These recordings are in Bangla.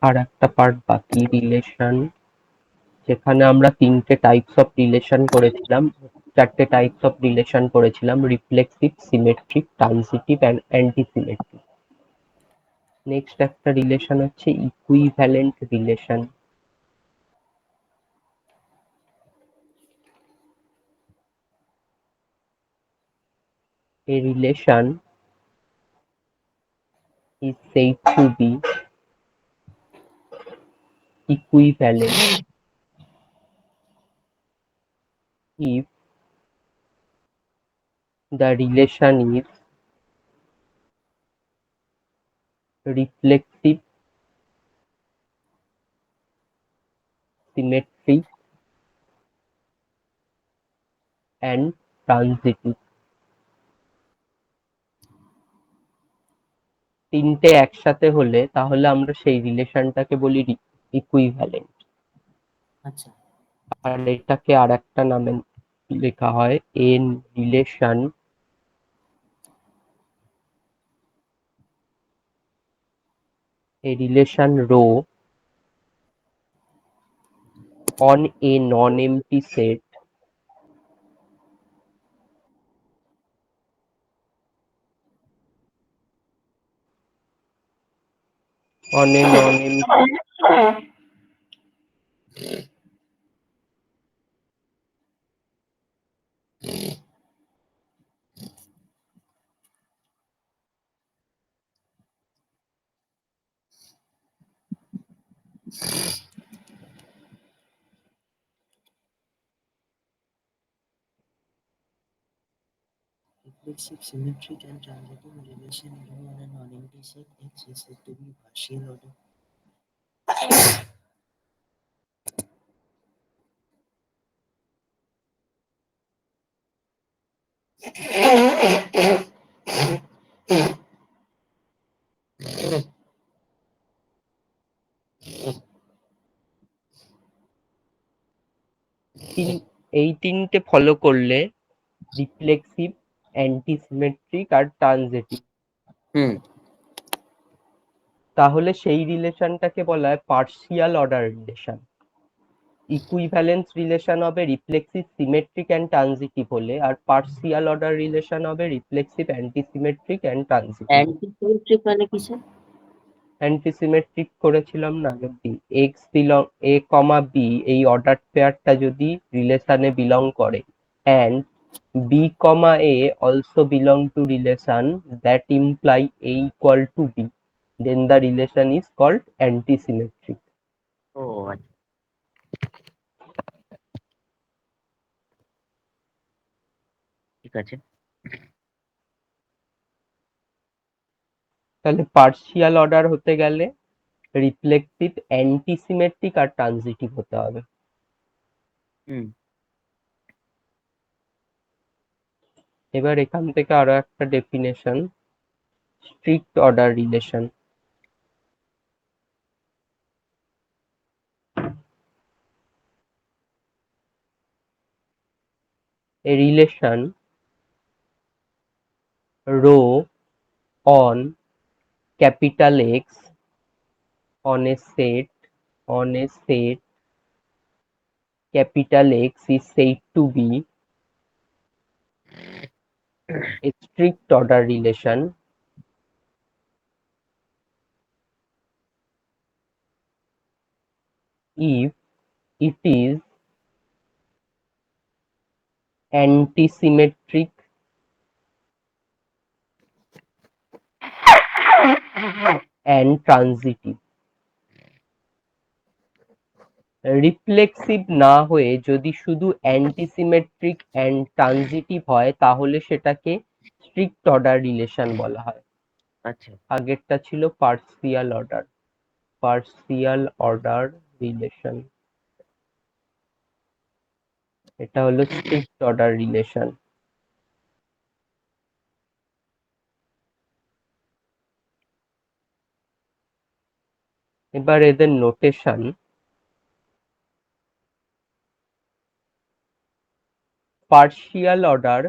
আর একটা পার্ট বাকি, রিলেশন, যেখানে আমরা তিনটে টাইপস অফ রিলেশন করেছিলাম, চারটে টাইপস অফ রিলেশন করেছিলাম: reflexive, symmetric, transitive and antisymmetric. Next একটা রিলেশন হচ্ছে equivalent relation. A relation is said to be equivalent if the relation is reflexive, symmetric and transitive. তিনটে একসাথে হলে তাহলে আমরা সেই রিলেশনটাকে বলি ইকুইভ্যালেন্ট। আচ্ছা, আর এটাকে আর একটা নামে লেখা হয় N relation, a relation rho on a non-empty set on a non-empty reflexive, symmetric, and transitive relation on a non-empty set X is said to be partial order. এই তিনটে ফলো করলে রিফ্লেক্সিভ, অ্যান্টিসিমেট্রিক আর ট্রানজিটিভ, তাহলে সেই রিলেশনটাকে বলা হয় partial order relation. Equivalence relation হবে রিফ্লেক্সিভ, সিমেট্রিক অ্যান্ড ট্রানজিটিভ হলে, আর পার্শিয়াল অর্ডার রিলেশন হবে reflexive, antisymmetric and transitive. Antisymmetric মানে কি স্যার? অ্যান্টিসিমেট্রিক করেছিলাম না, যদি X belong A comma B এই অর্ডার পেয়ারটা যদি রিলেশনে বিলং করে and B comma A also belong to relation that imply A equal to B, then the relation is called antisymmetric. ও আচ্ছা, ঠিক আছে। তাহলে পার্শিয়াল অর্ডার হতে গেলে রিফ্লেক্সিভ, অ্যান্টিসিমেট্রিক আর ট্রানজিটিভ হতে হবে। হুম, এবার এখান থেকে আরো একটা definition, strict order relation. A relation rho on capital X on a set capital X is said to be a strict order relation if it is antisymmetric and transitive। Reflexive না হয়ে যদি শুধু অ্যান্টিসিমেট্রিক অ্যান্ড ট্রানজিটিভ হয় তাহলে সেটাকে স্ট্রিক্ট অর্ডার রিলেশন বলা হয়। আচ্ছা, আগেরটা ছিল পার্শিয়াল অর্ডার রিলেশন, এটা হলো স্ট্রিক্ট অর্ডার রিলেশন। এবার এদের notation, partial order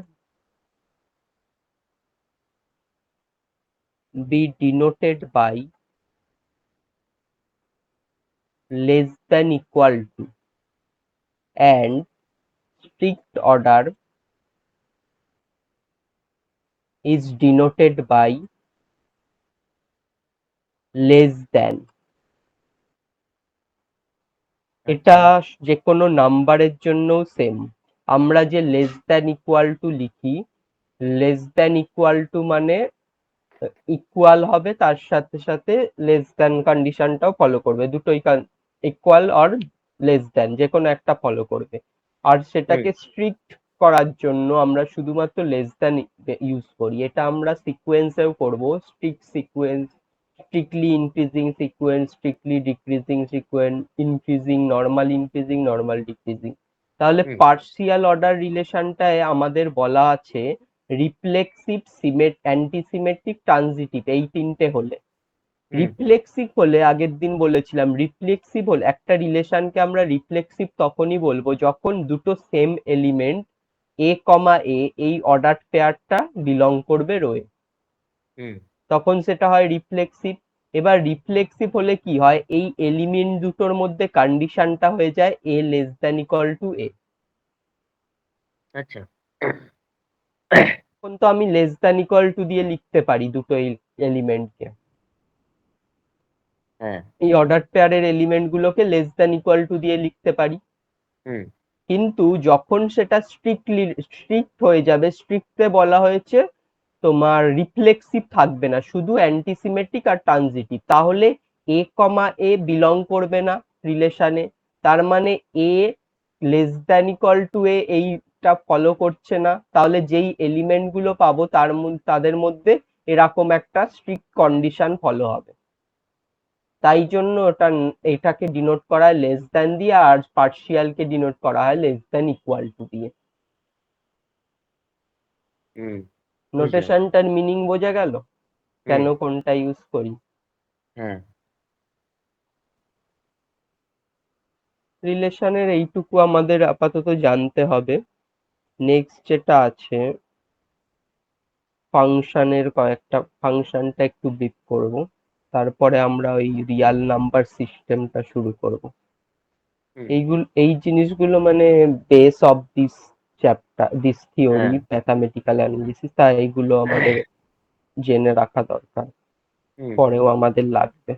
be denoted by less than equal to, and strict order is denoted by less than. এটা যে কোনো নাম্বারের জন্যও সেম। আমরা যে লেস দ্যান ইকুয়াল টু লিখি, লেস দ্যান ইকুয়াল টু মানে ইকুয়াল হবে, তার সাথে সাথে লেস দ্যান কন্ডিশনটাও ফলো করবে, দুটোই ইকুয়াল অর লেস দ্যান যে কোনো একটা ফলো করবে। আর সেটাকে স্ট্রিক্ট করার জন্য আমরা শুধুমাত্র লেস দ্যান ইউজ করি। এটা আমরা সিকোয়েন্সেও করব, strict sequence, strictly increasing sequence, strictly decreasing sequence, increasing, normal decreasing. তাহলে পার্সিয়াল অর্ডার রিলেশনটায় আমাদের বলা আছে রিফ্লেক্সিভ, অ্যান্টিসিমেট্রিক, ট্রানজিটিভ, এই তিনটে হলে। রিফ্লেক্সিভ হলে আগের দিন বলেছিলাম, রিফ্লেক্সিভ হলে একটা রিলেশনকে আমরা রিফ্লেক্সিভ তখনই বলবো যখন দুটো সেম এলিমেন্ট এ কমা এ এই অর্ডার পেয়ারটা বিলং করবে রোয়ে, তখন সেটা হয় রিফ্লেক্সিভ। এবার রিফ্লেক্সিভ হলে কি হয়, এই এলিমেন্ট দুটোর মধ্যে কন্ডিশনটা হয়ে যায় এ লেস দ্যান ইকুয়াল টু এ। আচ্ছা, এখন তো আমি লেস দ্যান ইকুয়াল টু দিয়ে লিখতে পারি দুটো এলিমেন্টকে, এই অর্ডার পেয়ারের এলিমেন্ট গুলোকে লেস দ্যান ইকুয়াল টু দিয়ে লিখতে পারি। কিন্তু যখন সেটা স্ট্রিক্ট হয়ে যাবে, স্ট্রিক্টে বলা হয়েছে তোমার রিফ্লেক্সিভ থাকবে না, শুধু অ্যান্টিসিমেট্রিক আর ট্রানজিটিভ, তাহলে এ কমা এ বিলং করবে না রিলেশনে, তার মানে এ লেস দ্যান ইকুয়াল টু এ এইটা ফলো করছে না, তাহলে যেই এলিমেন্ট গুলো পাবো তাদের মধ্যে এরকম একটা স্ট্রিক্ট কন্ডিশন ফলো হবে। তাই জন্য এটাকে ডিনোট করা হয় লেস দ্যান দিয়ে, আর পার্সিয়ালকে ডিনোট করা হয় লেস দ্যান ইকুয়াল টু দিয়ে। নোটেশনটার মিনিং বোঝা গেল কেন কোনটা ইউজ করি? রিলেশনের এইটুকু আমাদের আপাতত জানতে হবে। নেক্সট যেটা আছে ফাংশনের, কয়েকটা ফাংশনটা একটু ব্রিফ করব, তারপরে আমরা ওই রিয়াল নাম্বার সিস্টেমটা শুরু করব। এই জিনিসগুলো মানে base of this chapter, this theory, mathematical analysis, তাই এইগুলো আমাদের জেনে রাখা দরকার, পরেও আমাদের লাগবে।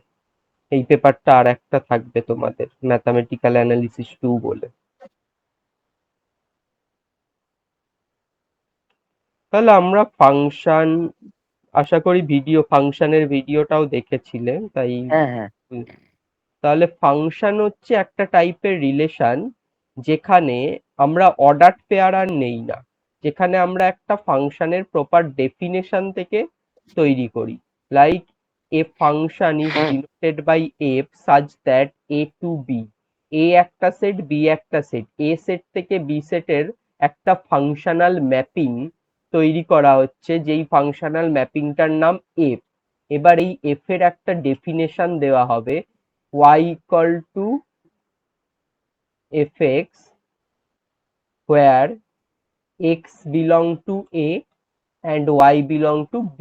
এই পেপারটা আর একটা থাকবে তোমাদের, ম্যাথামেটিক্যাল অ্যানালিসিস 2 বলে। তাহলে আমরা ফাংশন, আশা করি ফাংশনের ভিডিওটাও দেখেছিলে, তাই তাহলে ফাংশন হচ্ছে একটা টাইপের রিলেশন যেখানে আমরা অর্ডার পেয়ার আর নেই না, যেখানে আমরা একটা ফাংশনের প্রপার ডেফিনেশন থেকে তৈরি করি। Like a function is denoted by F such that A to B, A একটা সেট, বি একটা সেট, এ সেট থেকে বি সেটের একটা ফাংশনাল ম্যাপিং তৈরি করা হচ্ছে, যেই ফাংশনাল ম্যাপিংটার নাম এফ। এবার এই এফ এর একটা ডেফিনেশন দেওয়া হবে, y equal to fx where x belong to a and y belong to b।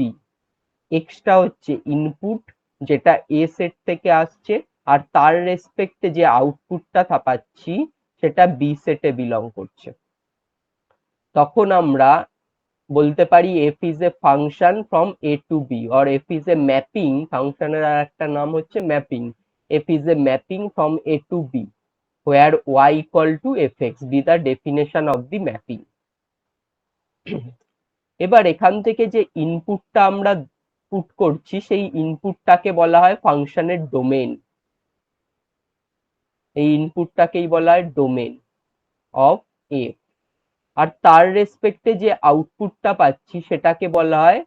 x টা হচ্ছে ইনপুট যেটা a সেট থেকে আসছে, আর তার রেসপেক্টে যে আউটপুটটা পাচ্ছি সেটা b সেটে বিলং করছে। তখন আমরা বলতে পারি f is a function from a to b, or f is a mapping, ফাংশনের আর একটা নাম হচ্ছে mapping. f is a mapping from a to b where y equal to fx be the definition of the mapping। এবার এখান থেকে যে ইনপুটটা আমরা পুট করছি সেই ইনপুটটাকে বলা হয় ফাংশনের ডোমেন, এই ইনপুটটাকেই বলা হয় ডোমেন অফ এফ। আর তার রেসপেক্টে যে আউটপুটটা পাচ্ছি সেটাকে বলা হয়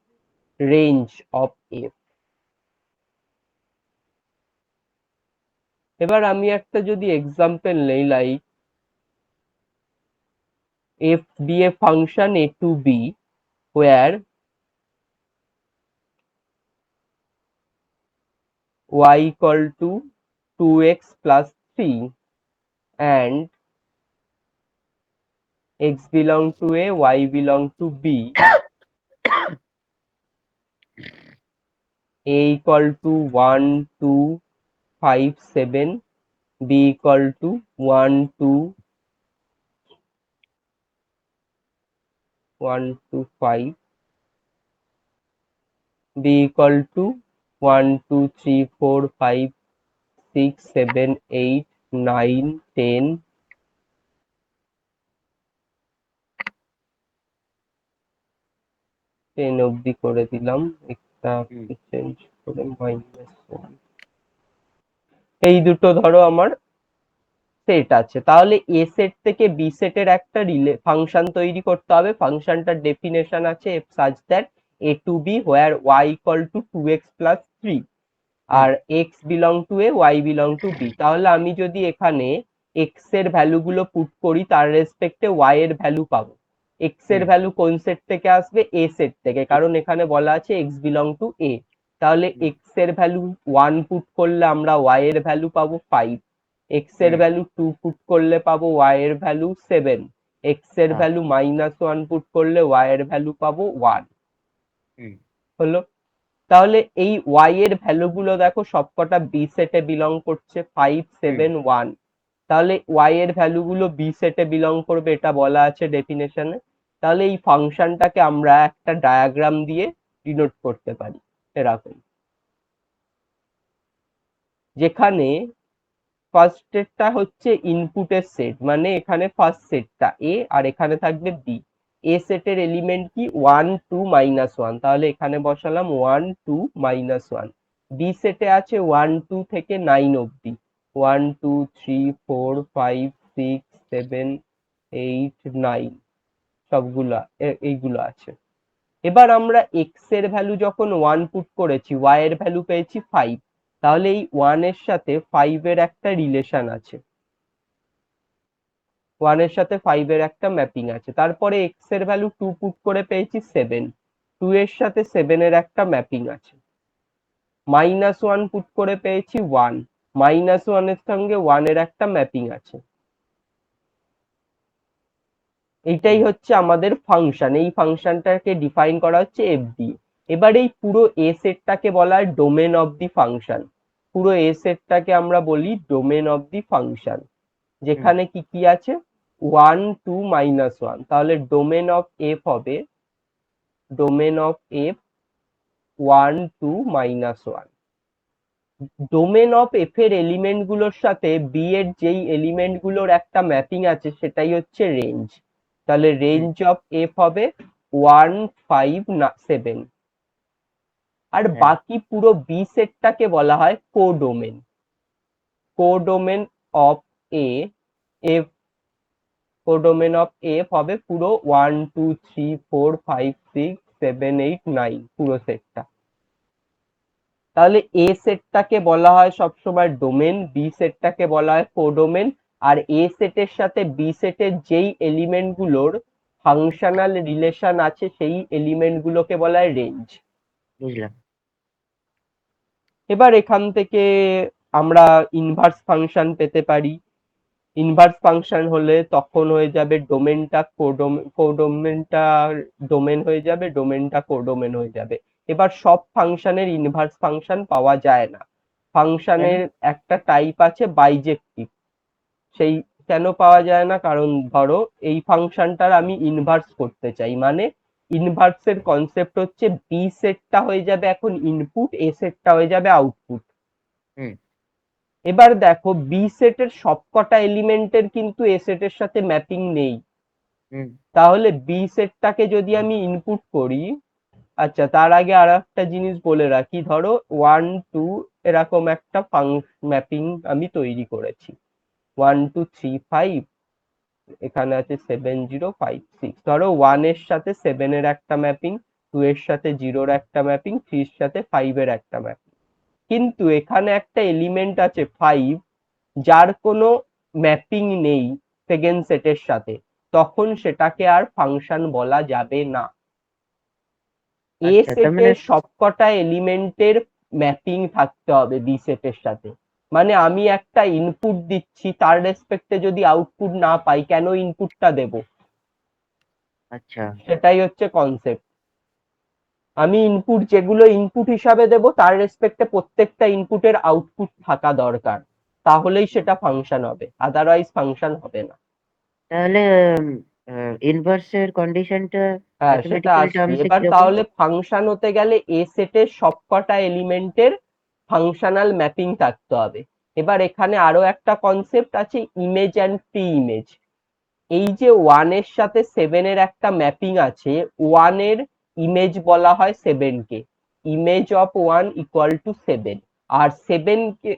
রেঞ্জ অফ এফ। এবার আমি একটা যদি এক্সাম্পল নেই, like f be a function a to b where y equal to 2x plus 3 and x belong to a, y belong to b, a equal to 1 2 5 7 b equal to 1 2 1 to 5, b equal to 1 2 3 4 5 6 7 8 9 10, 10 অবধি করে দিলাম, একটা চেঞ্জ করে -1। এই দুটো ধরো আমার সেট আছে, তাহলে এ সেট থেকে বি সেটের একটা ফাংশন তৈরি করতে হবে। ফাংশনটার ডেফিনেশন আছে F such that A to B where Y equal to 2x plus 3 আর X belong to A Y belong to B. তাহলে আমি যদি এখানে এক্স এর ভ্যালু গুলো পুট করি তার রেসপেক্টে ওয়াই এর ভ্যালু পাবো। এক্স এর ভ্যালু কোন সেট থেকে আসবে? এ সেট থেকে, কারণ এখানে বলা আছে এক্স বিলং টু এ। তাহলে এক্স এর ভ্যালু 1 পুট করলে আমরা ওয়াই এর ভ্যালু পাবো 5, এক্স এর ভ্যালু 2 পুট করলে পাবো ওয়াই এর ভ্যালু 7, এক্স এর ভ্যালু -1 পুট করলে ওয়াই এর ভ্যালু পাবো 1। হলো? তাহলে এই ওয়াই এর ভ্যালু গুলো দেখো সবকটা বি সেটে বিলং করছে, 5 7 1। তাহলে ওয়াই এর ভ্যালু গুলো বি সেটে বিলং করবে, এটা বলা আছে ডেফিনেশনে। তাহলে এই ফাংশনটাকে আমরা একটা ডায়াগ্রাম দিয়ে ডিনোট করতে পারি এরকম, যেখানে ফার্স্টেরটা হচ্ছে ইনপুটের সেট, মানে এখানে ফার্স্ট সেটটা এ আর এখানে থাকবে বি। এ সেটের এলিমেন্ট কি 1 2 -1, তাহলে এখানে বসালাম 1 2 -1। বি সেটে আছে 1 2 থেকে 9 অবধি, 1 2 3 4 5 6 7 8 9 সবগুলা এইগুলো আছে। এবার আমরা এক্স এর ভ্যালু যখন 1 পুট করেছি, ওয়াই এর ভ্যালু পেয়েছি 5, তাহলে এই 1 এর সাথে 5 এর একটা রিলেশন আছে, 1 এর সাথে 5 এর একটা ম্যাপিং আছে। তারপরে এক্স এর ভ্যালু 2 পুট করে পেয়েছি 7, 2 এর সাথে 7 এর একটা ম্যাপিং আছে। -1 পুট করে পেয়েছি 1, -1 এর সঙ্গে 1 এর একটা ম্যাপিং আছে। এইটাই হচ্ছে আমাদের ফাংশন, এই ফাংশনটাকে ডিফাইন করা হচ্ছে এফ দিয়ে। এবার এই পুরো এ সেটটাকে বলা হয় ডোমেন অফ দি ফাংশন। পুরো এ সেটটাকে আমরা বলি ডোমেন অফ দি ফাংশন, যেখানে কি কি আছে 1 2 -1। তাহলে ডোমেন অফ এফ হবে domain of F 1 2 -1। Domain of F এর এলিমেন্ট গুলোর সাথে বি এর যেই এলিমেন্ট গুলোর একটা ম্যাপিং আছে সেটাই হচ্ছে রেঞ্জ। তাহলে রেঞ্জ অফ এফ হবে 1 5 7। আর বাকি পুরো বি সেটটাকে বলা হয় codomain. Codomain of A F codomain of F হবে পুরো 1 2 3 4 5 6 7 8 9 পুরো সেটটা। তাহলে এ সেটটাকে বলা হয় সবসময় ডোমেন, বি সেটটাকে বলা হয় কোডোমেন, আর এ সেটের সাথে বি সেটের যেই এলিমেন্ট গুলোর ফাংশনাল রিলেশন আছে সেই এলিমেন্ট গুলোকে বলা হয় রেঞ্জ। বুঝলাম। এবার এখান থেকে আমরা ইনভার্স ফাংশন পেতে পারি। ইনভার্স ফাংশন হলে তখন হয়ে যাবে ডোমেনটা কোডোমেনটা ডোমেন হয়ে যাবে, ডোমেনটা কোডোমেন হয়ে যাবে। এবার সব ফাংশনের ইনভার্স ফাংশন পাওয়া যায় না। ফাংশনের একটা টাইপ আছে বাইজেক্টিভ, সেই কেন পাওয়া যায় না? কারণ ধরো এই ফাংশনটার আমি ইনভার্স করতে চাই, মানে ইনভার্সের কনসেপ্ট হচ্ছে বি সেটটা হয়ে যাবে এখন ইনপুট, এ সেটটা হয়ে যাবে আউটপুট। এবার দেখো বি সেটের সবকটা এলিমেন্টের কিন্তু এ সেটের সাথে ম্যাপিং নেই। তাহলে বি সেটটাকে যদি আমি ইনপুট করি, আচ্ছা তার আগে আর একটা জিনিস বলে রাখি, ধরো 1 2 এরকম একটা ম্যাপিং আমি তৈরি করেছি, 1 2 3 5, এখানে আছে 7 0 5 6। ধরো 1 এর সাথে 7 এর একটা ম্যাপিং, 2 এর সাথে 0 এর একটা ম্যাপিং, 3 এর সাথে 5 এর একটা ম্যাপিং। কিন্তু এখানে একটা এলিমেন্ট আছে 5 যার কোনো ম্যাপিং নেই সেকেন্ড সেটের সাথে, তখন সেটাকে আর ফাংশন বলা যাবে না। এ সেটের সবকটা এলিমেন্টের ম্যাপিং থাকতে হবে বি সেটের সাথে, মানে আমি একটা ইনপুট দিচ্ছি তার রেসপেক্টে যদি আউটপুট না পাই, কেন ইনপুটটা দেব? আচ্ছা, সেটাই হচ্ছে কনসেপ্ট। আমি ইনপুট যেগুলো ইনপুট হিসাবে দেব তার রেসপেক্টে প্রত্যেকটা ইনপুটের আউটপুট থাকা দরকার। তাহলেই সেটা ফাংশন হবে, আদারওয়াইজ ফাংশন হবে না। তাহলে ইনভার্সের কন্ডিশনটা হ্যাঁ, সেটা ম্যাথমেটিক্যাল আসছি। টার্মসে এবার কিরকম? তাহলে ফাংশন হতে গেলে এ সেটের সবকটা এলিমেন্টের ফাংশনাল ম্যাপিং থাকতে হবে। এবার এখানে আরো একটা কনসেপ্ট আছে, ইমেজ অ্যান্ড প্রি ইমেজ। এই যে 1 এর সাথে 7 এর একটা ম্যাপিং আছে, 1 এর ইমেজ বলা হয় 7 কে, ইমেজ অফ 1 ইকুয়াল টু 7। আর 7 কে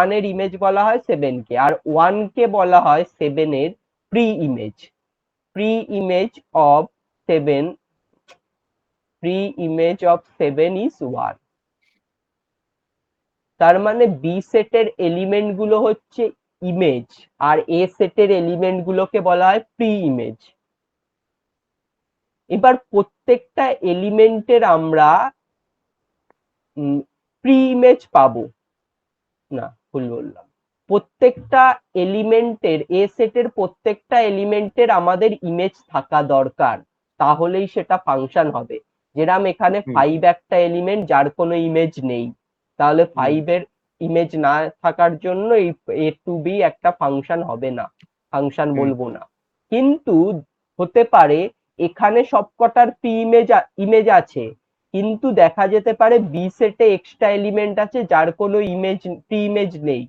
1 এর ইমেজ বলা হয় 7 কে, আর 1 কে বলা হয় 7 এর pre image. Pre image of 7, pre image of 7 is 1। তার মানে বি সেটের এলিমেন্ট গুলো হচ্ছে ইমেজ, আর এ সেটের এলিমেন্ট গুলোকে বলা হয় প্রি ইমেজ। এবার প্রত্যেকটা এলিমেন্টের আমরা প্রি ইমেজ পাবো না, ভুল বললাম। প্রত্যেকটা এলিমেন্টের, এ সেটের প্রত্যেকটা এলিমেন্টের আমাদের ইমেজ থাকা দরকার, তাহলেই সেটা ফাংশন হবে। যেরকম এখানে 5 একটা এলিমেন্ট যার কোনো ইমেজ নেই, তাহলে 5 এর ইমেজ না থাকার জন্য এই এ টু বি একটা ফাংশন হবে না, ফাংশন বলবো না। কিন্তু হতে পারে এখানে সবকটার প্রি ইমেজ আছে, কিন্তু দেখা যেতে পারে বি সেটে এক্সট্রা এলিমেন্ট আছে যার কোনো ইমেজ, প্রি ইমেজ নেই,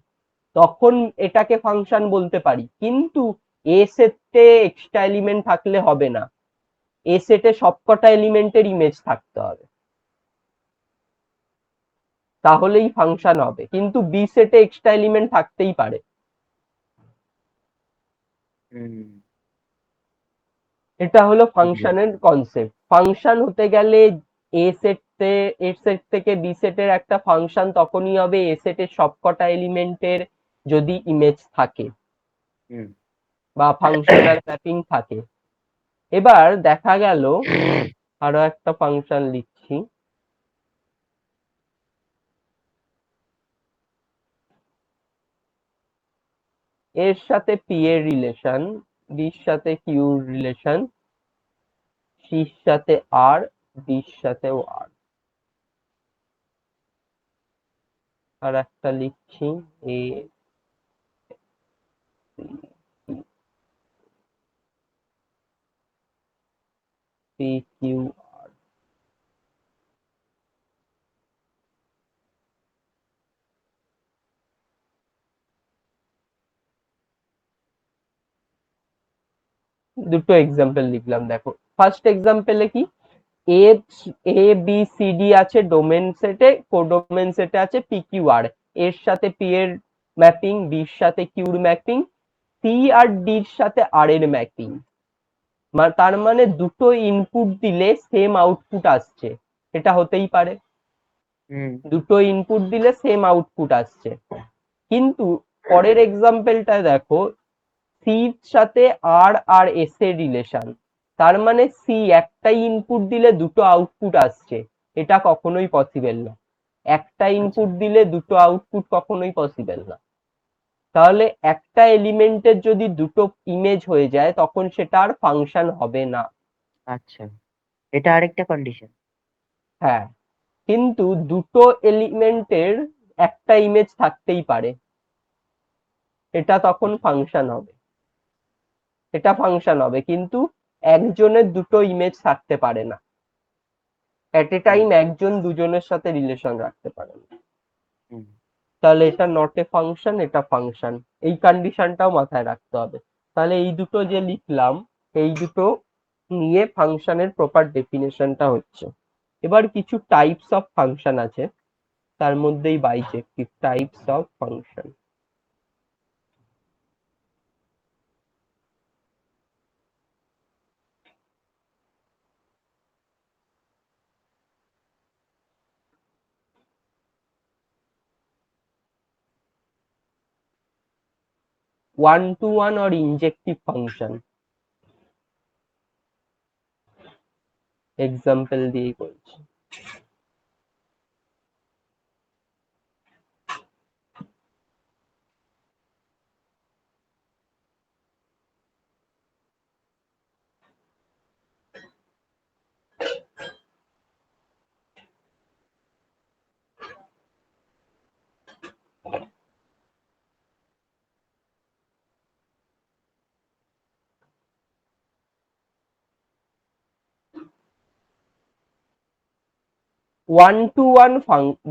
তখন এটাকে ফাংশন বলতে পারি। কিন্তু এ সেটে এক্সট্রা এলিমেন্ট থাকলে হবে না, এ সেটে সবকটা এলিমেন্টের ইমেজ থাকতে হবে, তাহলেই ফাংশন হবে। কিন্তু বি সেটে এক্সট্রা এলিমেন্ট থাকতেই পারে। এটা হলো ফাংশনের কনসেপ্ট। ফাংশন হতে গেলে এ সেটে, এ সেট থেকে বি সেটের একটা ফাংশন তখনই হবে এ সেটের সবকটা এলিমেন্টের যদি ইমেজ থাকে বা ফাংশনাল ম্যাপিং থাকে। এবার দেখা গেল আরো একটা ফাংশন লিখছি, এর সাথে পি এর রিলেশন, বির সাথে কিউর রিলেশন, সির সাথে আর, ডির সাথেও আর। আর একটা লিখছি এ পি কিউ আর। দুটো এক্সাম্পল লিখলাম, দেখো ফার্স্ট এক্সাম্পলে কি, এ এ বি সি ডি আছে ডোমেন সেটে, কোডোমেন সেটে আছে পি কিউ আর, এর সাথে পি এর ম্যাপিং, বির সাথে কিউর ম্যাপিং, সি আর ডির সাথে আর এর ম্যাপিং। তার মানে দুটো ইনপুট দিলে সেম আউটপুট আসছে, এটা হতেই পারে। দুটো ইনপুট দিলে সেম আউটপুট আসছে। কিন্তু পরের এক্সাম্পলটা দেখো, সির সাথে আর আর এস এর রিলেশন, তার মানে সি একটাই ইনপুট দিলে দুটো আউটপুট আসছে, এটা কখনোই পসিবল না। একটা ইনপুট দিলে দুটো আউটপুট কখনোই পসিবল না। তাহলে একটা এলিমেন্টের যদি দুটো ইমেজ হয়ে যায় তখন সেটা আর ফাংশন হবে না। আচ্ছা, এটা আরেকটা কন্ডিশন। হ্যাঁ, কিন্তু দুটো এলিমেন্টের একটা ইমেজ থাকতেই পারে, এটা তখন ফাংশন হবে, এটা ফাংশন হবে। কিন্তু একজনের দুটো ইমেজ থাকতে পারে না, এট এ টাইম একজন দুজনের সাথে রিলেশন রাখতে পারে না, তাহলে এটা নট এ ফাংশন, এটা ফাংশন। এই কন্ডিশনটাও মাথায় রাখতে হবে। তাহলে এই দুটো যে লিখলাম, এই দুটো নিয়ে ফাংশনের প্রপার ডেফিনেশনটা হচ্ছে। এবার কিছু টাইপস অফ ফাংশন আছে, তার মধ্যেই bijective types of function. One to one or injective function, example দিয়েই বলছি। ওয়ান টু ওয়ান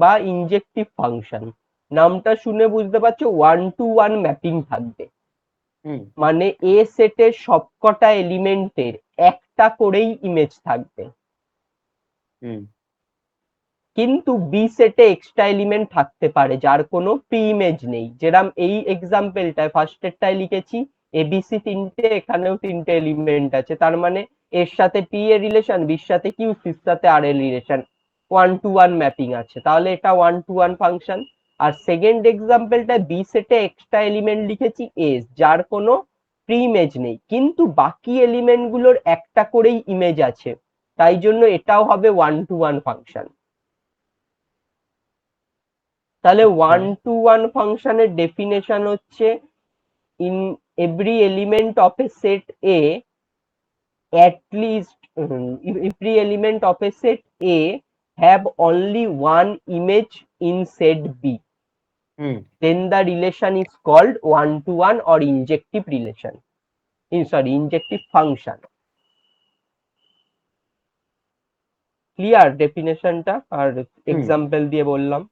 বা ইনজেক্টিভ ফাংশন, নামটা শুনে বুঝতে পারছো, ওয়ান টু ওয়ান ম্যাপিং থাকবে। হুম মানে এ সেটের সবকটা এলিমেন্টের একটা করেই ইমেজ থাকবে, হুম কিন্তু বি সেটে এক্সট্রা এলিমেন্ট থাকতে পারে যার কোনো প্রি ইমেজ নেই। যেরকম এই এক্সাম্পলটায় ফার্স্টেরটায় লিখেছি এবিসি তিনটে, এখানেও তিনটে এলিমেন্ট আছে, তার মানে এর সাথে পি এর রিলেশন, বির সাথে কিউ, সির সাথে আর এর relation, one to one mapping আছে, তাহলে এটা ওয়ান টু ওয়ান ফাংশন। আর সেকেন্ড এক্সাম্পলটা বি সেটে এক্সট্রা এলিমেন্ট লিখেছি এস, যার কোনো প্রি ইমেজ নেই, কিন্তু বাকি এলিমেন্ট গুলোর একটা করেই ইমেজ আছে, তাই জন্য এটাও হবে ওয়ান টু ওয়ান ফাংশন। তাহলে ওকে ওয়ান টু ওয়ান ফাংশনের ডেফিনেশন হচ্ছে, in every element of a set A at least every element of a set A have only one image in set B, hmm then the relation is called one to one or injective relation, sorry, injective function. Clear ডেফিনেশনটা? আর হুম এক্সাম্পল দিয়ে বললাম।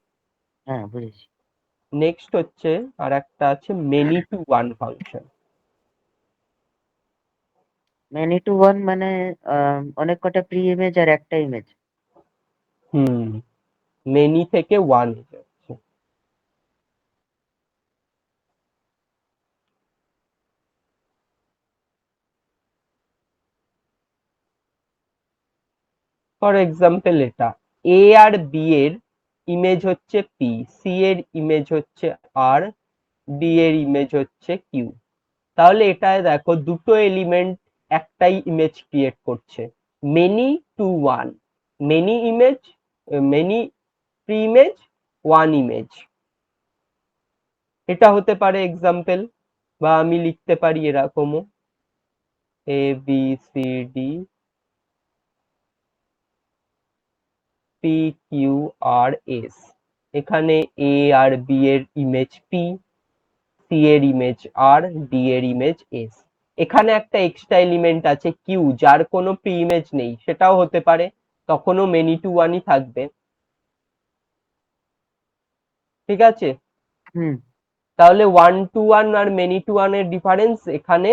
হ্যাঁ বুঝেছি। নেক্সট হচ্ছে আর একটা আছে many to one function. Many to one মানে অনেক কটা প্রি ইমেজ আর একটা ইমেজ। হুম, মেনি থেকে ওয়ান যাচ্ছে। ফর এক্সাম্পল এটা এ আর বি এর ইমেজ হচ্ছে পি, সি এর ইমেজ হচ্ছে আর, ডি এর ইমেজ হচ্ছে কিউ। তাহলে এটায় দেখো দুটো এলিমেন্ট একটাই ইমেজ ক্রিয়েট করছে, many to one, many image, many pre image, one image. এটা হতে পারে এক্সাম্পল, বা আমি লিখতে পারি এরকমও A B C D P Q R S. এখানে এ আর বি এর ইমেজ পি, সি এর ইমেজ আর, ডি এর ইমেজ এস। এখানে একটা এক্সট্রা এলিমেন্ট আছে কিউ, যার কোনো প্রি ইমেজ নেই, সেটাও হতে পারে, তখনও মেনি টু ওয়ানই থাকবে। ঠিক আছে? হুম তাহলে ওয়ান টু ওয়ান আর মেনি টু ওয়ান এর ডিফারেন্স এখানে,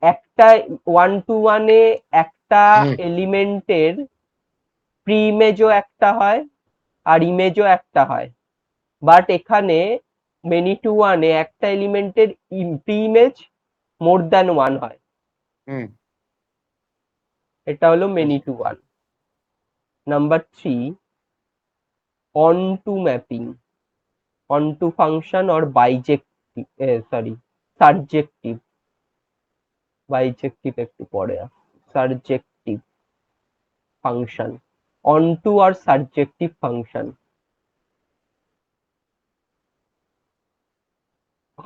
একটা ওয়ান টু ওয়ানে একটা হুম এলিমেন্টের প্রি ইমেজও একটা হয় আর ইমেজও একটা হয়, বাট এখানে মেনি টু ওয়ানে একটা এলিমেন্টের pre image more than one হয়। হুম এটা হলো মেনি আচ্ছা to one. Number three, onto mapping, onto function or bijective, sorry, surjective, bijective একটু পরে, সারজেক্টিভ ফাংশন, অন টু আর সারজেক্টিভ ফাংশন।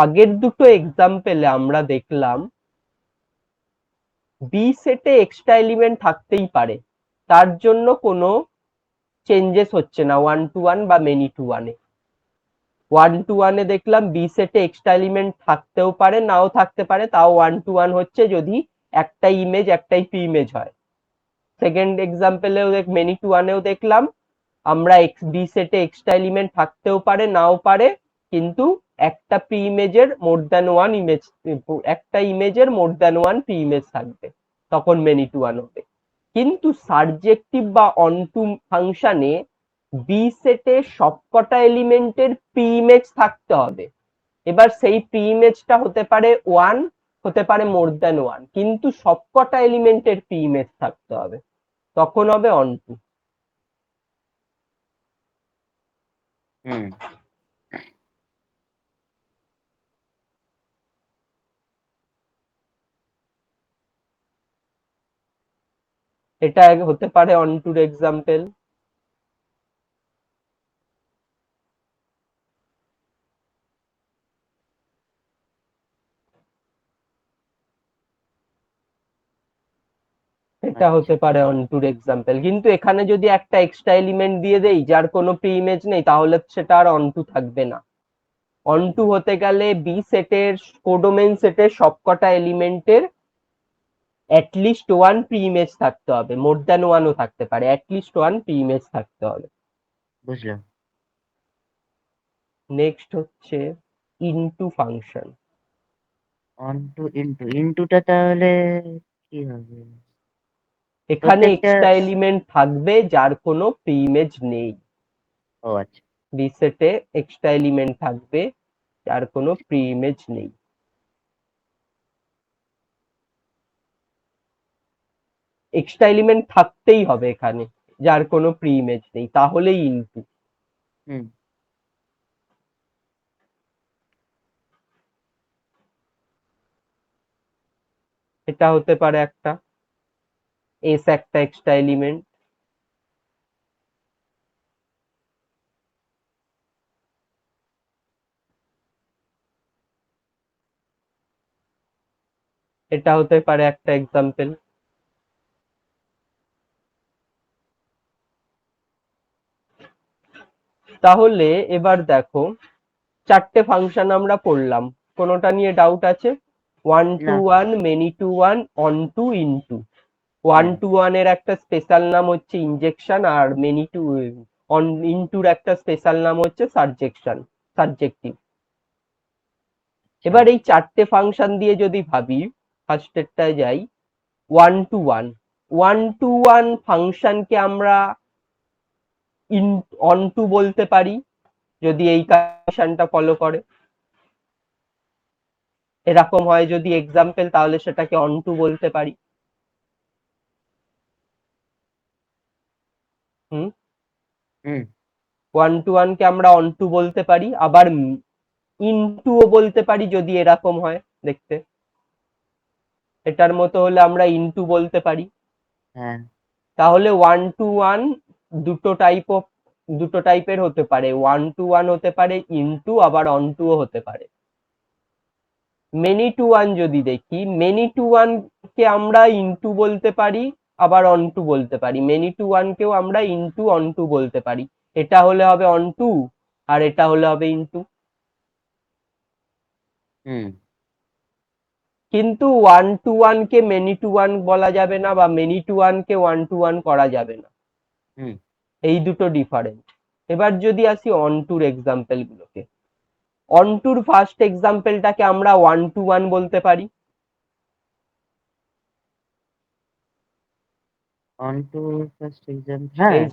আগের দুটো এক্সাম্পলে আমরা দেখলাম বি সেটে এক্সট্রা এলিমেন্ট থাকতেই পারে, তার জন্য কোনো চেঞ্জেস হচ্ছে না ওয়ান টু ওয়ান বা মেনি টু ওয়ানে। ওয়ান টু ওয়ানে দেখলাম বি সেটে এক্সট্রা এলিমেন্ট থাকতেও পারে নাও থাকতে পারে, তাও ওয়ান টু ওয়ান হচ্ছে যদি একটাই ইমেজ একটাই প্রি ইমেজ হয়। সেকেন্ড এক্সাম্পলেও মেনি টু ওয়ানেও দেখলাম আমরা বি সেটে এক্সট্রা এলিমেন্ট থাকতেও পারে নাও পারে, কিন্তু একটা প্রি ইমেজের মোর দ্যান ওয়ান ইমেজ, একটা ইমেজের মোর দ্যান ওয়ান প্রি ইমেজ থাকবে, তখন মেনি টু ওয়ান হবে। কিন্তু সারজেক্টিভ বা অনটু ফাংশনে বি সেটে সবকটা এলিমেন্টের প্রি ইমেজ থাকতে হবে। এবার সেই প্রি ইমেজটা হতে পারে ওয়ান, হতে পারে মোর দ্যান ওয়ান, কিন্তু সবকটা এলিমেন্টের প্রি ইমেজ থাকতে হবে, তখন হবে অনটু। হুম এটা হতে পারে অনটুর এক্সাম্পল। এটা আচ্ছা হতে পারে অনটুর এক্সাম্পল, কিন্তু এখানে যদি একটা এক্সট্রা এলিমেন্ট দিয়ে দেই যার কোনো প্রি ইমেজ নেই, তাহলে সেটা আর অনটু থাকবে না। অনটু হতে গেলে বি সেটের, কোডোমেইন সেটের সবকটা এলিমেন্টের অ্যাটলিস্ট ওয়ান প্রি ইমেজ থাকতে হবে, মোর দ্যান ওয়ানও থাকতে পারে, অ্যাটলিস্ট ওয়ান প্রি ইমেজ থাকতে হবে। বুঝলাম। নেক্সট হচ্ছে into function. Onto into, ইনটুটা তাহলে কি হবে? এখানে প্রত্যেকটা। এক্সট্রা এলিমেন্ট থাকবে যার কোনো প্রি ইমেজ নেই। ও আচ্ছা। বি সেটে এক্সট্রা এলিমেন্ট থাকবে যার কোনো প্রি ইমেজ নেই। এক্সট্রা এলিমেন্ট থাকতেই হবে এখানে যার কোনো প্রি ইমেজ নেই, তাহলেই ইনটু। হুম। এটা হতে পারে একটা এস, একটা এক্সট্রা এলিমেন্ট। এটা হতে পারে একটা এক্সাম্পল। তাহলে এবার দেখো, চারটে ফাংশন আমরা পড়লাম, কোনোটা নিয়ে ডাউট আছে? ওয়ান টু না। One, many to one, onto, into. One হ্যাঁ। টু ওয়ান এর একটা স্পেশাল নাম হচ্ছে ইনজেকশন, আর মেনি টু অন ইনটুর একটা স্পেশাল নাম হচ্ছে সাবজেকশন, সাবজেক্টিভ। আচ্ছা। এবার এই চারটে ফাংশন দিয়ে যদি ভাবি, ফার্স্টেরটায় যাই। One to one, one to one ফাংশনকে আমরা ইন অন টু বলতে পারি যদি এই কন্ডিশনটা ফলো করে। এরকম হয় যদি এক্সাম্পল, তাহলে সেটাকে অন টু বলতে পারি। হুম, হুম। ওয়ান টু ওয়ান কে আমরা অন টু বলতে পারি, আবার ইনটু ও বলতে পারি যদি এরকম হয় দেখতে। এটার মতো হলে আমরা ইনটু বলতে পারি। হ্যাঁ। তাহলে ওয়ান টু ওয়ান দুটো টাইপের হতে পারে, ওয়ান টু ওয়ান হতে পারে, ইনটু আবার অন টু ও হতে পারে। মেনি টু ওয়ান যদি দেখি, মেনি টু ওয়ান কে আমরা ইনটু বলতে পারি, আবার অন টু বলতে পারি। মেনি টু ওয়ান কেও আমরা ইনটু অন টু বলতে পারি। এটা হলে হবে অন টু, আর এটা হলে হবে ইনটু। হুম। কিন্তু ওয়ান টু ওয়ান কে মেনি টু ওয়ান বলা যাবে না, বা মেনি টু ওয়ান কে ওয়ান টু ওয়ান করা যাবে না। হুম। এই দুটো ডিফারেন্ট। এবার যদি আসি অন টুর এক্সাম্পল গুলোকে, অন টুর ফার্স্ট এক্সাম্পলটাকে আমরা ওয়ান টু ওয়ান বলতে পারি। অন টু ফার্স্ট এক্সাম, হ্যাঁ। এই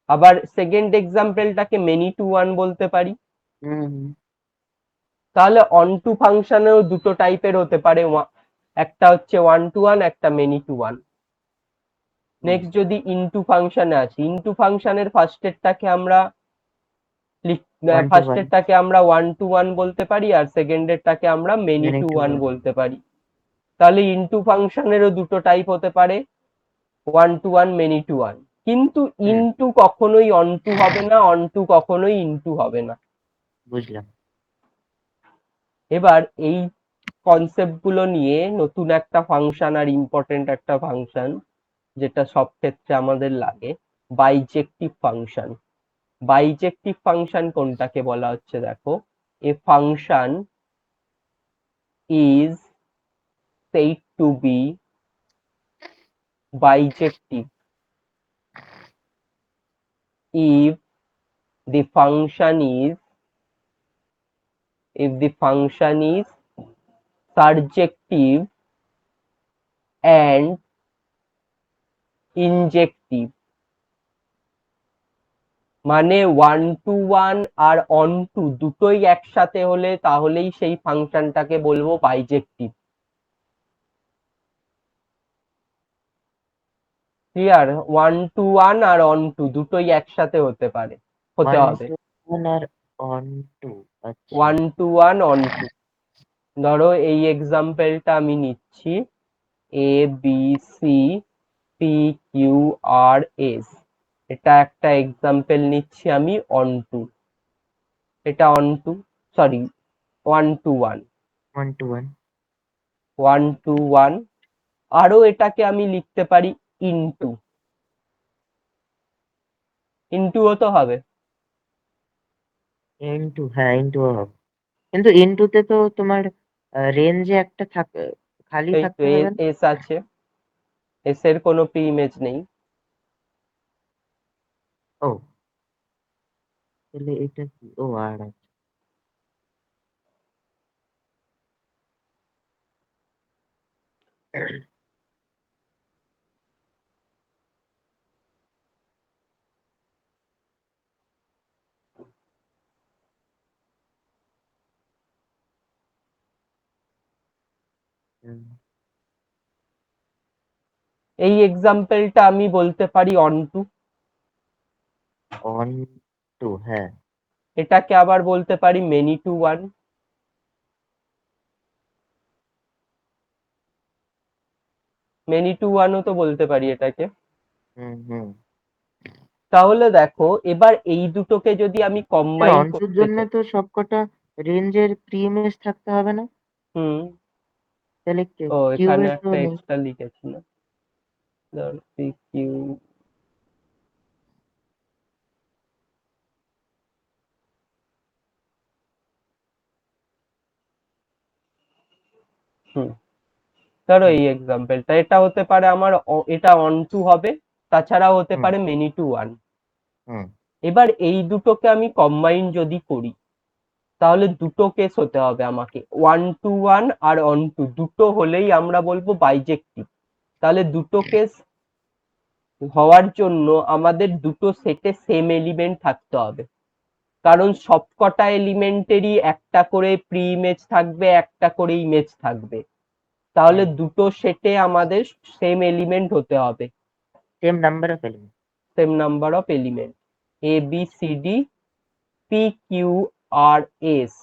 আবার সেকেন্ড এক্সাম্পলটাকে মেনি টু ওয়ান বলতে পারি। হুম। হুম। তাহলে অন টু ফাংশনেও দুটো টাইপের হতে পারে, একটা হচ্ছে ওয়ান টু ওয়ান, একটা many to one. Hmm. Next যদি ইনটু ফাংশনে আসি, ইনটু ফাংশনের ফার্স্টেরটাকে আমরা ওয়ান টু ওয়ান। ফার্স্টেরটাকে আমরা ওয়ান টু ওয়ান বলতে পারি, আর সেকেন্ডেরটাকে আমরা many many to to one one. বলতে পারি। তাহলে ইনটু ফাংশনেরও দুটো টাইপ হতে পারে, one to one, many to one. কিন্তু হুম। ইনটু কখনোই অন টু হবে না, অন টু কখনোই ইনটু হবে না। বুঝলাম। এবার এই কনসেপ্ট গুলো নিয়ে নতুন একটা ফাংশন, আর ইম্পর্টেন্ট একটা ফাংশন যেটা সব ক্ষেত্রে আমাদের লাগে, বাইজেক্টিভ ফাংশন। বাইজেক্টিভ ফাংশন কোনটাকে বলা হচ্ছে দেখো, a function is said to be bijective if the function is surjective and injective। মানে ওয়ান টু ওয়ান আর অন টু দুটোই একসাথে হলে তাহলেই সেই ফাংশনটাকে বলবো bijective. Clear? One to one আর অন টু দুটোই একসাথে হতে ওয়ান হবে। টু ওয়ান আর অন টু। আচ্ছা। One to one, onto. ধরো এই এক্সাম্পলটা আমি নিচ্ছি, A B C P Q R S. এটা একটা এক্সাম্পল নিচ্ছি আমি অন টু। এটা onto, sorry, one to one. One to one. One to one. আরো এটাকে আমি লিখতে পারি ইনটু। ইনটুও তো হবে। ইনটু, হ্যাঁ, ইনটু হবে। কিন্তু ইনটুতে তো তোমার রেঞ্জে একটা থাকে, খালি এই তো থাকতে হবে না? এস আছে, এস এর কোনো প্রি ইমেজ নেই। ও। তাহলে এটা কি? ও আর আছে। এই এক্সাম্পলটা আমি বলতে পারি অন টু, অন টু, হ্যাঁ। এটাকে আবার বলতে পারি many to one, many to ওয়ানও তো বলতে পারি এটাকে। হুম হুম। তাহলে দেখো এবার এই দুটোকে যদি আমি কম্বাইন অন টুর করতে জন্য চাই। তো সবকটা রেঞ্জের প্রি ইমেজ থাকতে হবে না? হুম। তাহলে ও কিউ এখানে এর তো একটা নেই। এক্সট্রা লিখেছি না, ধর কিউ। হুম। ধরো হুম এই এক্সাম্পলটা, এটা হতে পারে আমার এটা অন টু হবে, তাছাড়াও হতে হুম পারে মেনি টু ওয়ান। হুম এবার এই দুটোকে আমি কম্বাইন যদি করি, তাহলে দুটো কেস হতে হবে আমাকে, ওয়ান টু ওয়ান আর অন টু দুটো হলেই আমরা বলবো বাইজেক্টিভ। তাহলে দুটো কেস হওয়ার জন্য আমাদের দুটো সেটে সেম এলিমেন্ট থাকতে হবে, কারণ সবকটা এলিমেন্টেরই একটা করে প্রি ইমেজ থাকবে, একটা করে ইমেজ থাকবে। তাহলে হুম। দুটো সেটে আমাদের সেম এলিমেন্ট হতে হবে, same number of element. Same number of element, A B C D P Q R S,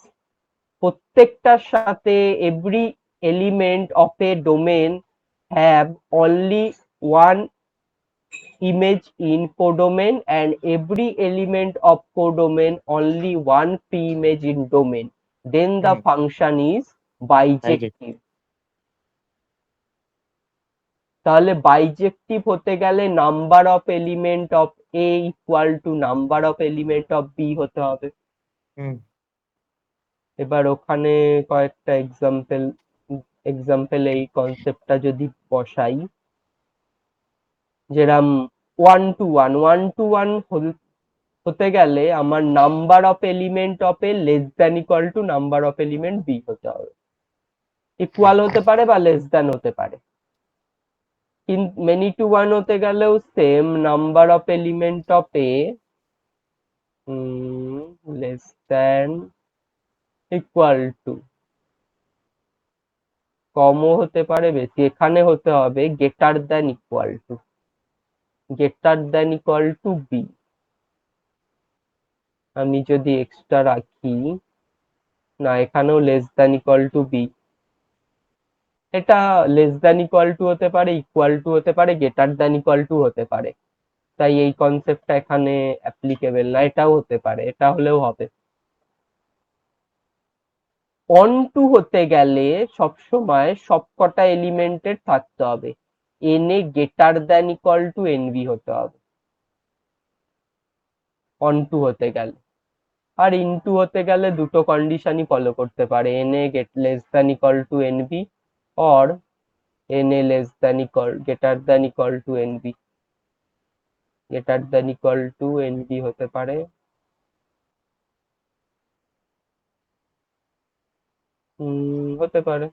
প্রত্যেকটার সাথে every element of a domain have only one image in codomain and every element of codomain only one pre-image in domain, then the hmm. function is bijective. bijective। তাহলে বাইজেক্টিভ হতে গেলে number of element of A equal to number of element of B হতে হবে। হুম এবার ওখানে কয়েকটা এক্সাম্পল এই কনসেপ্টটা যদি বসাই, যেরাম ওয়ান টু ওয়ান হতে গেলে আমার number of element of A less than equal to number of element B হতে হবে, ইকুয়াল হতে পারে বা লেস দ্যান হতে পারে। কিন্তু মেনি টু ওয়ান হতে গেলেও same number of element of A less than equal to, কমও হতে পারে বেশি, এখানে হতে হবে greater than equal to B. আমি যদি এক্সট্রা রাখি, না এখানেও less than equal to B, এটা লেস দ্যান ইকুয়াল টু হতে পারে, ইকুয়াল টু হতে পারে, গ্রেটার দ্যান ইকুয়াল টু হতে পারে। তাই এই কনসেপ্টটা এখানে অ্যাপ্লিকেবল না, এটাও হতে পারে, এটা হলেও হবে। অন টু হতে গেলে সবসময় সবকটা এলিমেন্টের থাকতে হবে, N A greater than equal to N B হতে হবে অন টু হতে গেলে। আর ইনটু হতে গেলে দুটো কন্ডিশনই ফলো করতে পারে, N A less than equal to N B or N A less than equal greater than equal to N B, greater than equal to N B হতে পারে। হতে পারে,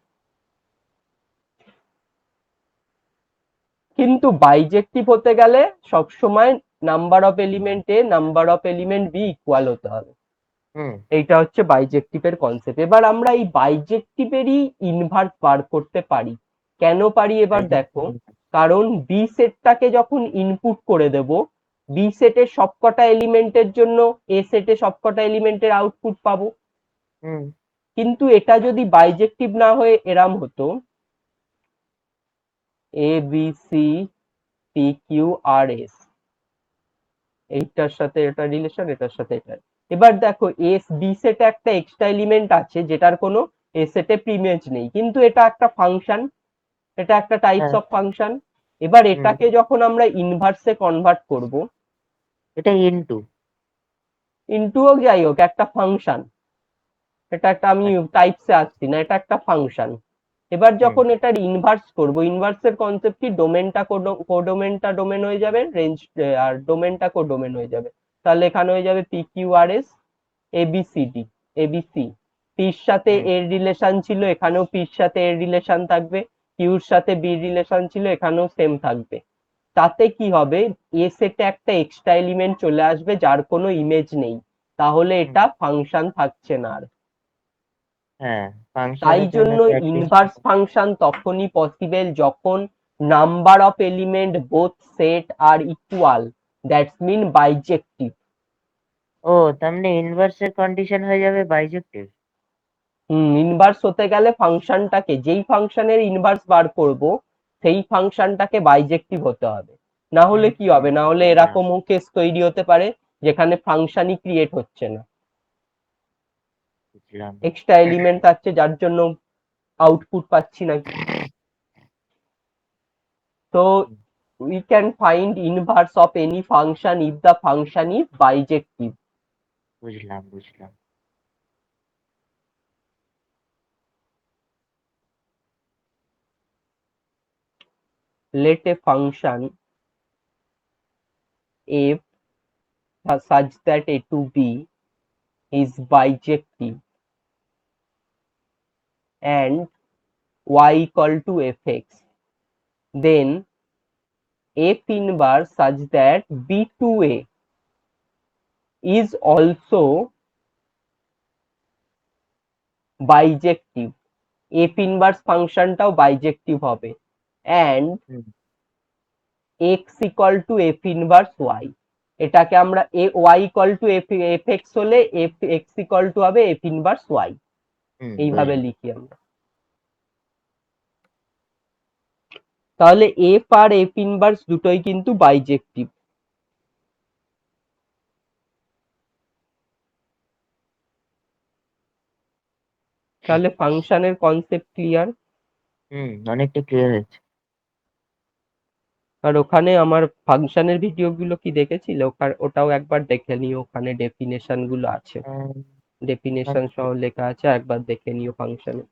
কিন্তু বাইজেক্টিভ হতে গেলে সবসময় number of element A number of element B equal হতে হবে। হুম। এইটা হচ্ছে বাইজেক্টিভের কনসেপ্ট। এবার আমরা এই বাইজেক্টিভেরই ইনভার্স বার করতে পারি। কেন পারি এবার দেখো, বাইজেক্টিভ। কারণ বি সেটটাকে যখন ইনপুট করে দেব, বি সেটের সবকটা এলিমেন্টের জন্য এ সেটে সবকটা এলিমেন্টের আউটপুট পাবো। হুম কিন্তু এটা যদি বাইজেক্টিভ না হয়ে এরাম হতো, এ B C P Q R S, এইটার সাথে এটা রিলেশন, এটার সাথে এটা। এবার দেখো এস বি সেটে একটা এক্সট্রা এলিমেন্ট আছে যেটার কোনো এ সেটে প্রিমেজ নেই, কিন্তু এটা একটা ফাংশন, এটা একটা টাইপস হ্যাঁ। Of function. এবার হুম। এটাকে যখন আমরা ইনভার্সে কনভার্ট করব, এটা ইনটু। ইনটু হোক যাই হোক একটা ফাংশন, এটা একটা, আমি টাইপসে আসছি না, এটা একটা ফাংশন। এবার হুম যখন এটার ইনভার্স করব, ইনভার্সের কনসেপ্ট কি, ডোমেনটা কোডোমেনটা ডোমেন হয়ে যাবে, রেঞ্জ আর ডোমেনটা কোডোমেন হয়ে যাবে। তাহলে এখানে হয়ে যাবে P Q R S ABCD ABC. পির সাথে এর রিলেশন ছিল, এখানেও পির সাথে এর রিলেশন থাকবে, কিউর সাথে বির রিলেশন ছিল, এখানেও সেম থাকবে। তাতে কি হবে, এ সেটে একটা এক্সট্রা এলিমেন্ট চলে আসবে যার কোনো ইমেজ নেই, তাহলে এটা ফাংশন থাকছে না আর। হ্যাঁ, তাই ফাংশনের জন্য জন্য তো অ্যাটলিস্ট ইনভার্স ফাংশন তখনই পসিবল যখন number of element both set are equal, that's mean bijective. ও তার মানে ইনভার্সের কন্ডিশন হয়ে যাবে বাইজেক্টিভ। ইনভার্স হতে গেলে ফাংশনটাকে, যেই ফাংশনের ইনভার্স বার করব সেই ফাংশনটাকে বাইজেক্টিভ হতে হবে। না হলে কি হবে, না হলে এরকম কেস তৈরি হতে পারে যেখানে ফাংশনই ক্রিয়েট হচ্ছে না, বুঝলাম। এক্সট্রা এলিমেন্ট আছে যার জন্য আউটপুট পাচ্ছি না। তো we can find inverse of any function if the function is bijective. বুঝলাম বুঝলাম। Let a function f such that a to b is bijective and y equal to fx, then f inverse such that b to a is also bijective. f inverse ফাংশনটাও বাইজেক্টিভ হবে and x equal to f inverse y, এটাকে আমরা y equal to fx হলে x equal to হবে f inverse y, এইভাবে লিখি আমরা। তাহলে f আর f ইনভার্স দুটোই কিন্তু বাইজেক্টিভ। তাহলে ফাংশনের কনসেপ্ট ক্লিয়ার? অনেকটা ক্লিয়ার হয়েছে। আর ওখানে আমার ফাংশনের ভিডিও গুলো কি দেখেছিলে? ওটাও একবার দেখে নিও, ওখানে ডেফিনেশন গুলো আছে, ডেফিনেশন সহ লেখা আছে, একবার দেখে নিও ফাংশনে।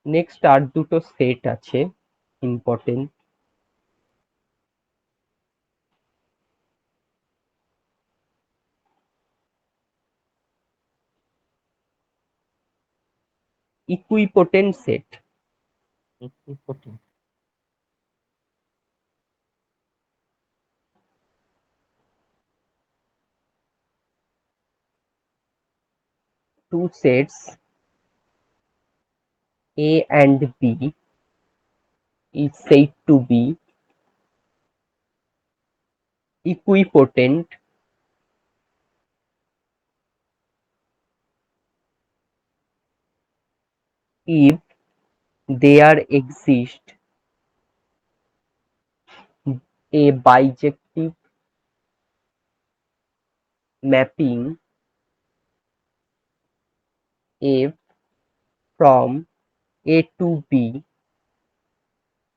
নেক্সট আর দুটো সেট আছে important. Equipotent set. Two sets A and B is said to be equipotent if there exists a bijective mapping F from A to B।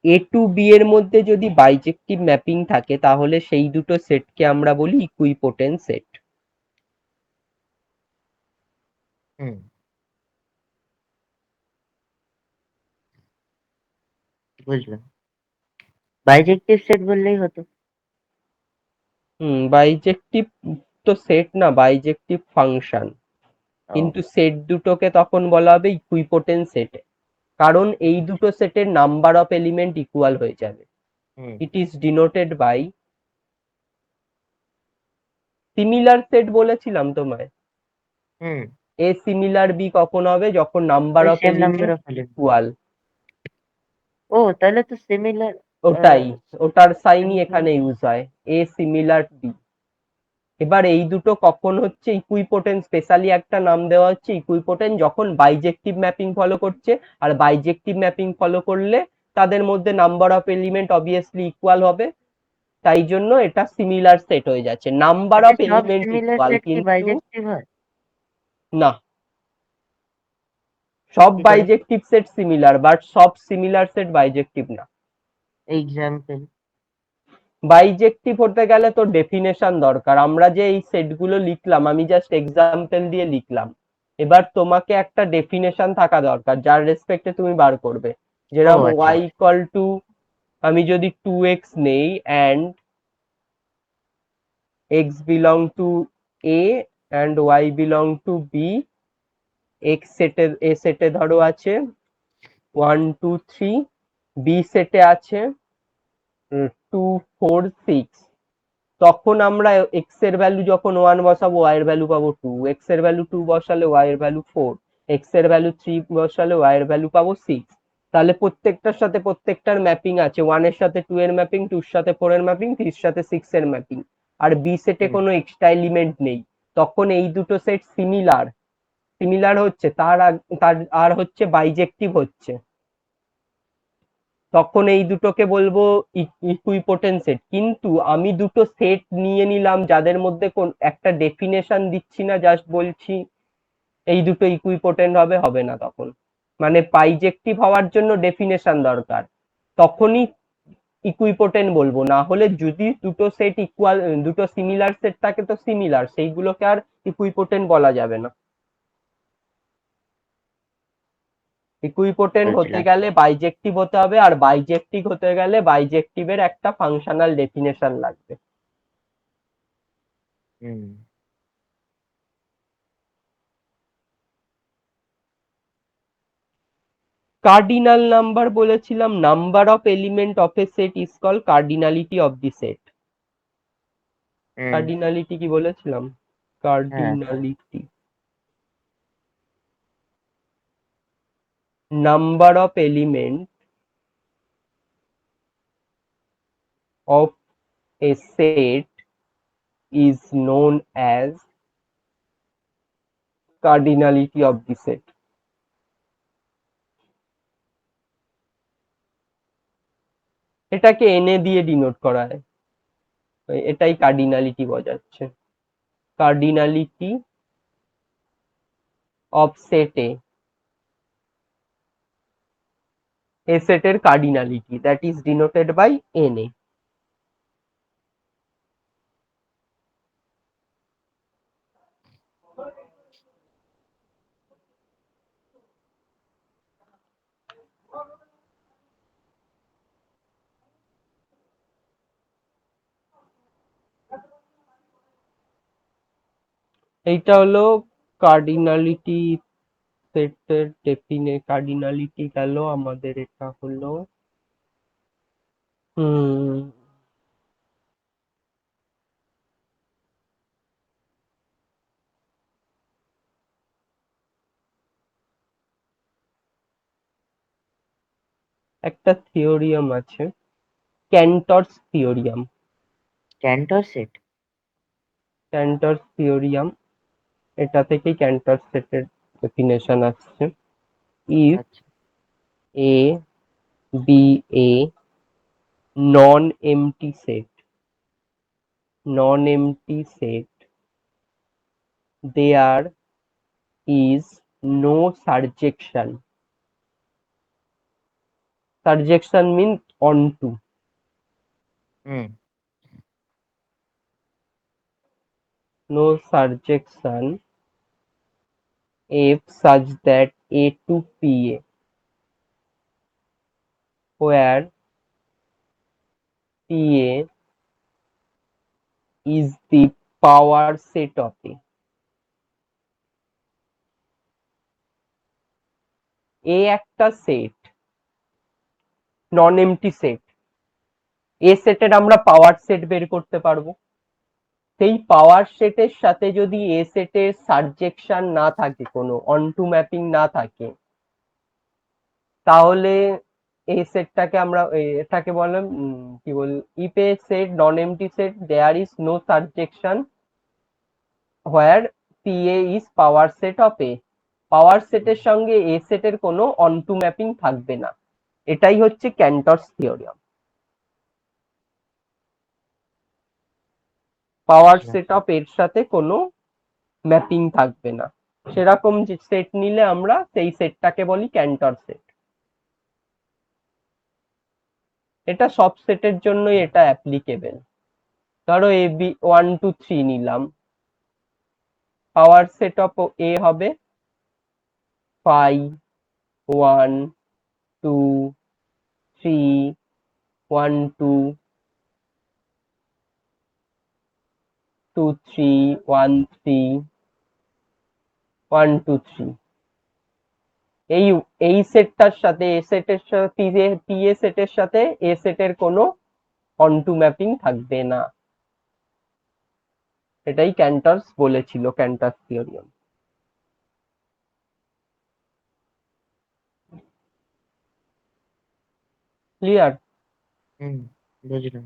A to B এর মধ্যে যদি বাইজেক্টিভ ম্যাপিং থাকে তাহলে সেই দুটো সেটকে আমরা বলি ইকুইপোটেন্ট সেট। বুঝলাম, বাইজেক্টিভ সেট বললেই হতো। বাইজেক্টিভ তো সেট না, বাইজেক্টিভ ফাংশন, কিন্তু সেট দুটোকে তখন বলা হবে ইকুইপোটেন্ট সেট, কারণ এই দুটো সেটের নাম্বার অফ এলিমেন্ট ইকুয়াল হয়ে যাবে। It is denoted by similar set, বলেছিলাম তোমায়। এ সিমিলার বি কখন হবে, যখন নাম্বার অফ এলিমেন্ট ইকুয়াল। ও তাহলে তো সিমিলার, ওটাই, ওটার সাইনই এখানে ইউজ হয়, এ সিমিলার বি। এবার এই দুটো কখন হচ্ছে ইকুইপোটেন্ট, স্পেশালি একটা নাম দেওয়া হচ্ছে ইকুইপোটেন্ট, যখন বাইজেক্টিভ ম্যাপিং ফলো করছে, আর বাইজেক্টিভ ম্যাপিং ফলো করলে তাদের মধ্যে number of element obviously equal হবে, তাই জন্য এটা সিমিলার সেট হয়ে যাচ্ছে। নাম্বার অফ এলিমেন্ট ইকুয়াল, কিন্তু না, সব বাইজেক্টিভ সেট সিমিলার, বাট সব সিমিলার সেট বাইজেক্টিভ না। এক্সাম্পল, বাইজেক্টিভ হতে গেলে তো ডেফিনেশন দরকার। আমরা যে এই সেটগুলো লিখলাম, আমি জাস্ট এক্সাম্পল দিয়ে লিখলাম, এবার তোমাকে একটা ডেফিনেশন থাকা দরকার যার রেসপেক্টে তুমি বার করবে। যেরকম y ইকুয়াল টু আমি যদি 2x নেই and x belong to a and y belong to b, x সেটে a সেটে ধরো আছে 1 2 3, b সেটে আছে 2 4 6, তখন আমরা x এর ভ্যালু যখন 1 বসাবো y এর ভ্যালু পাবো 2, x এর ভ্যালু 2 বসালে y এর ভ্যালু 4, x এর ভ্যালু 3 বসালে y এর ভ্যালু পাবো 6। তাহলে প্রত্যেকটার সাথে প্রত্যেকটার ম্যাপিং আছে, 1 এর সাথে 2 এর ম্যাপিং, 2 এর সাথে 4 এর ম্যাপিং, 3 এর সাথে 6 এর ম্যাপিং, আর বি সেটে কোনো এক্সট্রা এলিমেন্ট নেই। তখন এই দুটো সেট সিমিলার, সিমিলার হচ্ছে তার আর হচ্ছে বাইজেক্টিভ হচ্ছে, তখন এই দুটোকে বলবো ইকুইপোটেন্ট সেট। কিন্তু আমি দুটো সেট নিয়ে নিলাম যাদের মধ্যে কোন একটা ডেফিনেশন দিচ্ছি না, জাস্ট বলছি এই দুটো ইকুইপোটেন্ট হবে, হবে না তখন। মানে বাইজেক্টিভ হওয়ার জন্য ডেফিনেশন দরকার, তখনই ইকুইপোটেন্ট বলবো। না হলে যদি দুটো সেট ইকুয়াল, দুটো সিমিলার সেট থাকে তো সিমিলার, সেইগুলোকে আর ইকুইপোটেন্ট বলা যাবে না। ইকুইপোটেন্ট হতে গেলে বাইজেক্টিভ হতে হবে, আর বাইজেক্টিভ হতে গেলে বাইজেক্টিভের একটা ফাংশনাল ডেফিনেশন লাগবে। কার্ডিনাল নাম্বার বলেছিলাম, number of element of a set is called cardinality of the set. Cardinality কি বলেছিলাম? Cardinality, number of element of a set is known as cardinality of the set. এটাকে এনে দিয়ে ডিনোট করা হয়, এটাই কার্ডিনালিটি বোঝাচ্ছে। কার্ডিনালিটি অফ সেট এ সেটের cardinality, that is denoted by N A. এইটা হলো কার্ডিনালিটি সেটের কার্ডিনালিটি গেল আমাদের, এটা হলো একটা থিওরিয়াম আছে, ক্যান্টরস থিওরিয়াম। ক্যান্টরস থিওরিয়াম, এটা থেকেই ক্যান্টর সেটের ডেফিনেশন আসছে। If A B a non empty set, non empty set, there is no surjection. Surjection means onto. No surjection if such that A to PA, where PA is the power set of A. A একটা set, non empty set, A সেটের আমরা পাওয়ার সেট বের করতে পারবো। সেই পাওয়ার সেটের সাথে যদি এ সেটের সারজেকশন না থাকে, কোনো অনটু ম্যাপিং না থাকে, তাহলে এই সেটটাকে আমরা এটাকে বলে কি বল, if A set non empty set there is no surjection where PA is power set of A, power সেটের সঙ্গে এ সেটের কোনো অনটু ম্যাপিং থাকবে না। এটাই হচ্ছে ক্যান্টরস থিওরিয়াম। পাওয়ার সেট অফ এর সাথে কোনো ম্যাপিং থাকবে না, সেরকম যে সেট নিলে আমরা সেই সেটটাকে বলি ক্যান্টর সেট। এটা সব সেটের জন্যই এটা অ্যাপ্লিকেবল। ধরো এ বি 1 2 3 নিলাম, পাওয়ার সেট অফ এ হবে 5 1 2 3 1 2 2 3 1 3 1 2 3 এই এই সেটটার সাথে এ সেটের সাথে পি এ সেটের সাথে এ সেটের কোনো অনটু ম্যাপিং থাকবে না, এটাই ক্যান্টরস বলেছিল, ক্যান্টরস থিওরিয়াম। ক্লিয়ার? হুম, বুঝলাম।